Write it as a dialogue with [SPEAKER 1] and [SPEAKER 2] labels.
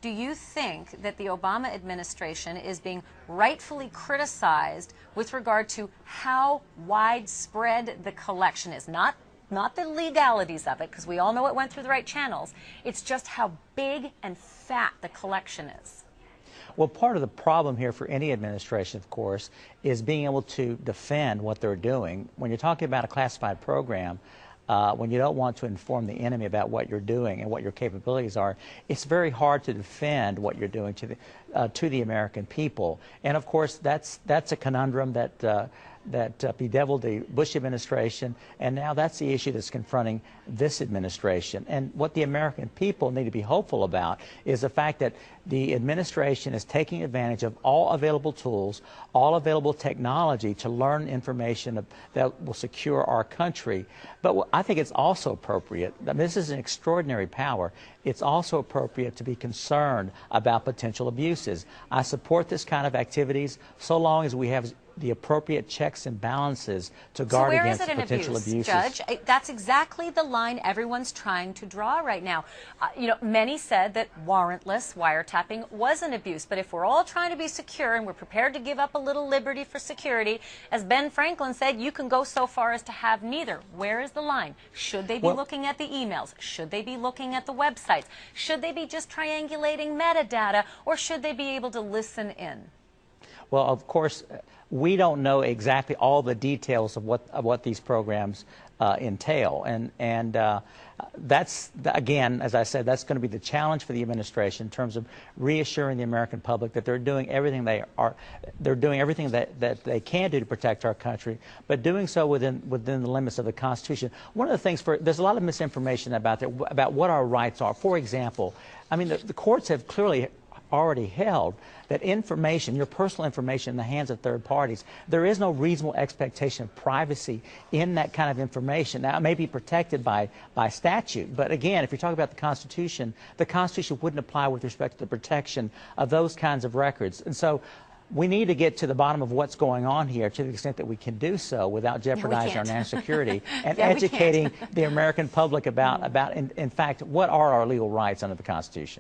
[SPEAKER 1] Do you think that the Obama administration is being rightfully criticized with regard to how widespread the collection is? Not the legalities of it, because we all know it went through the right channels. It's just how big and fat the collection is.
[SPEAKER 2] Well, part of the problem here for any administration, of course, is being able to defend what they're doing. When you're talking about a classified program, when you don't want to inform the enemy about what you're doing and what your capabilities are, it's very hard to defend what you're doing to the American people. And of course, that's a conundrum that bedeviled the Bush administration, and now that's the issue that's confronting this administration. And what the American people need to be hopeful about is the fact that the administration is taking advantage of all available tools, all available technology to learn information that will secure our country. But I think it's also appropriate, I mean, this is an extraordinary power, it's also appropriate to be concerned about potential abuses. I support this kind of activities so long as we have the appropriate checks and balances to guard against potential abuses.
[SPEAKER 1] Judge, that's exactly the line everyone's trying to draw right now. Many said that warrantless wiretapping was an abuse, but if we're all trying to be secure and we're prepared to give up a little liberty for security, as Ben Franklin said, you can go so far as to have neither. Where is the line? Should they be looking at the emails? Should they be looking at the websites? Should they be just triangulating metadata, or should they be able to listen in?
[SPEAKER 2] Well, of course, we don't know exactly all the details of what these programs entail, and that's, again, as I said, that's going to be the challenge for the administration in terms of reassuring the American public that they're doing everything that they can do to protect our country, but doing so within the limits of the Constitution. One of the things, there's a lot of misinformation about what our rights are. For example, I mean, the courts have clearly already held that information, your personal information, in the hands of third parties, there is no reasonable expectation of privacy in that kind of information. Now, it may be protected by statute, but again, if you're talking about the Constitution wouldn't apply with respect to the protection of those kinds of records. And so we need to get to the bottom of what's going on here to the extent that we can do so without jeopardizing our national security and educating the American public about in fact, what are our legal rights under the Constitution.